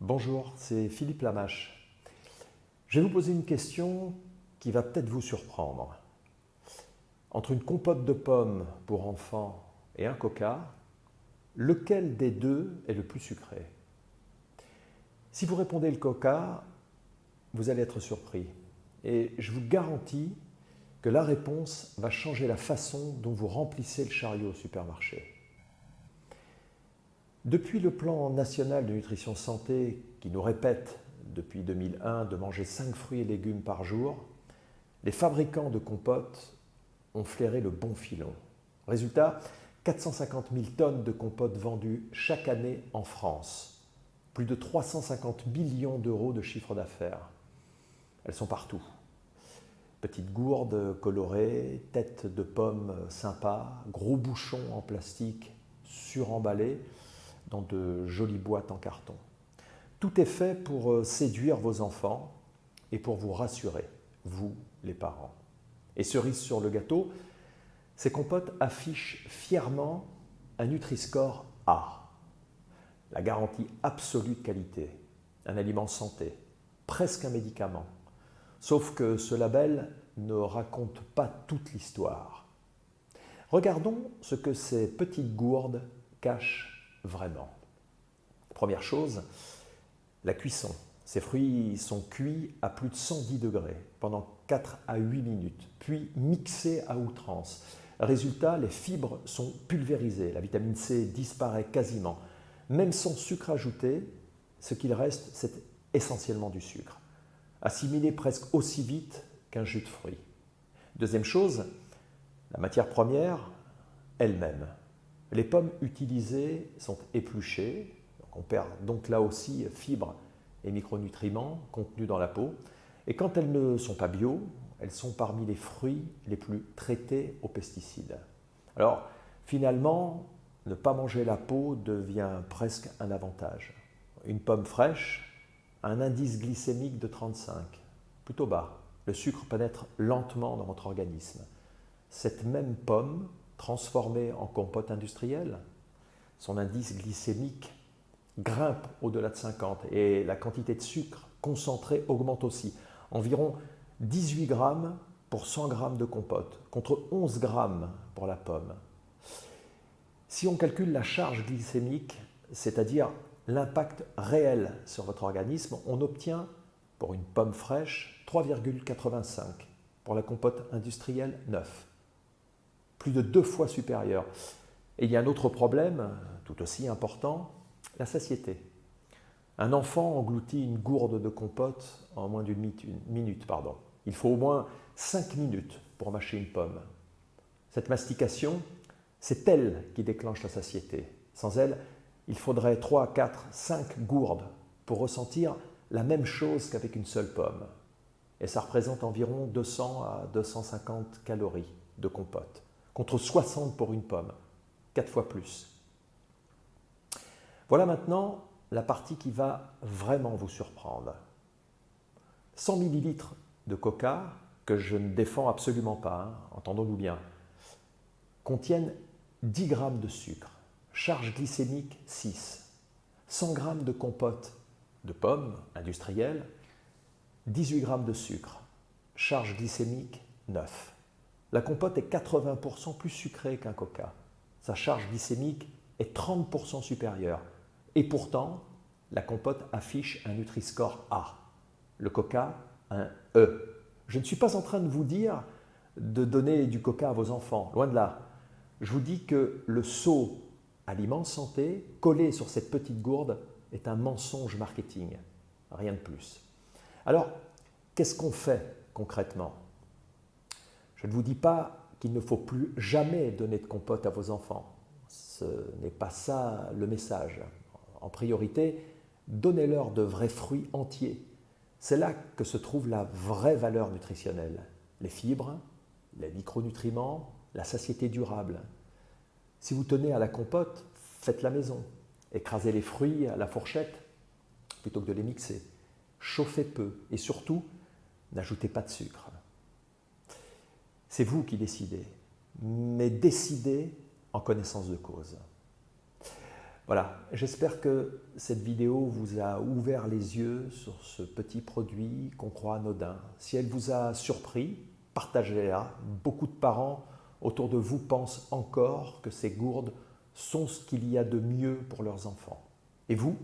Bonjour, c'est Philippe Lamache. Je vais vous poser une question qui va peut-être vous surprendre. Entre une compote de pommes pour enfants et un coca, lequel des deux est le plus sucré? Si vous répondez le coca, vous allez être surpris. Et je vous garantis que la réponse va changer la façon dont vous remplissez le chariot au supermarché. Depuis le plan national de nutrition santé qui nous répète depuis 2001 de manger 5 fruits et légumes par jour, les fabricants de compotes ont flairé le bon filon. Résultat, 450 000 tonnes de compotes vendues chaque année en France. Plus de 350 millions d'euros de chiffre d'affaires. Elles sont partout. Petites gourdes colorées, têtes de pommes sympas, gros bouchons en plastique suremballés dans de jolies boîtes en carton. Tout est fait pour séduire vos enfants et pour vous rassurer, vous les parents. Et cerise sur le gâteau, ces compotes affichent fièrement un Nutri-Score A, la garantie absolue de qualité, un aliment santé, presque un médicament. Sauf que ce label ne raconte pas toute l'histoire. Regardons ce que ces petites gourdes cachent vraiment. Première chose, la cuisson. Ces fruits sont cuits à plus de 110 degrés pendant 4 à 8 minutes, puis mixés à outrance. Résultat, les fibres sont pulvérisées, la vitamine C disparaît quasiment. Même sans sucre ajouté, ce qu'il reste, c'est essentiellement du sucre, assimilé presque aussi vite qu'un jus de fruits. Deuxième chose, la matière première elle-même. Les pommes utilisées sont épluchées, on perd donc là aussi fibres et micronutriments contenus dans la peau. Et quand elles ne sont pas bio, elles sont parmi les fruits les plus traités aux pesticides. Alors finalement, ne pas manger la peau devient presque un avantage. Une pomme fraîche a un indice glycémique de 35, plutôt bas. Le sucre pénètre lentement dans votre organisme. Cette même pomme, transformée en compote industrielle, son indice glycémique grimpe au-delà de 50 et la quantité de sucre concentré augmente aussi. Environ 18 grammes pour 100 grammes de compote, contre 11 grammes pour la pomme. Si on calcule la charge glycémique, c'est-à-dire l'impact réel sur votre organisme, on obtient pour une pomme fraîche 3,85, pour la compote industrielle 9. Plus de 2 fois supérieur. Et il y a un autre problème, tout aussi important, la satiété. Un enfant engloutit une gourde de compote en moins d'une minute. Il faut au moins 5 minutes pour mâcher une pomme. Cette mastication, c'est elle qui déclenche la satiété. Sans elle, il faudrait 3, 4, 5 gourdes pour ressentir la même chose qu'avec une seule pomme. Et ça représente environ 200 à 250 calories de compote, contre 60 pour une pomme, 4 fois plus. Voilà maintenant la partie qui va vraiment vous surprendre. 100 ml de coca, que je ne défends absolument pas, entendons-nous bien, contiennent 10 g de sucre, charge glycémique 6, 100 g de compote de pommes industrielles, 18 g de sucre, charge glycémique 9. La compote est 80% plus sucrée qu'un coca. Sa charge glycémique est 30% supérieure. Et pourtant, la compote affiche un Nutri-Score A. Le coca, un E. Je ne suis pas en train de vous dire de donner du coca à vos enfants, loin de là. Je vous dis que le sceau Aliments Santé, collé sur cette petite gourde, est un mensonge marketing, rien de plus. Alors, qu'est-ce qu'on fait concrètement? Je ne vous dis pas qu'il ne faut plus jamais donner de compote à vos enfants. Ce n'est pas ça le message. En priorité, donnez-leur de vrais fruits entiers. C'est là que se trouve la vraie valeur nutritionnelle. Les fibres, les micronutriments, la satiété durable. Si vous tenez à la compote, faites-la maison. Écrasez les fruits à la fourchette plutôt que de les mixer. Chauffez peu et surtout, n'ajoutez pas de sucre. C'est vous qui décidez, mais décidez en connaissance de cause. Voilà, j'espère que cette vidéo vous a ouvert les yeux sur ce petit produit qu'on croit anodin. Si elle vous a surpris, partagez-la. Beaucoup de parents autour de vous pensent encore que ces gourdes sont ce qu'il y a de mieux pour leurs enfants. Et vous,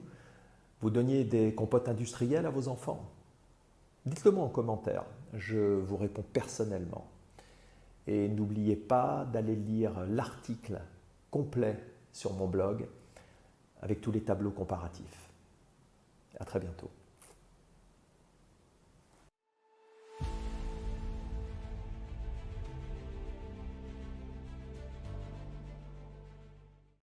vous donniez des compotes industrielles à vos enfants? Dites-le moi en commentaire, je vous réponds personnellement. Et n'oubliez pas d'aller lire l'article complet sur mon blog avec tous les tableaux comparatifs. À très bientôt.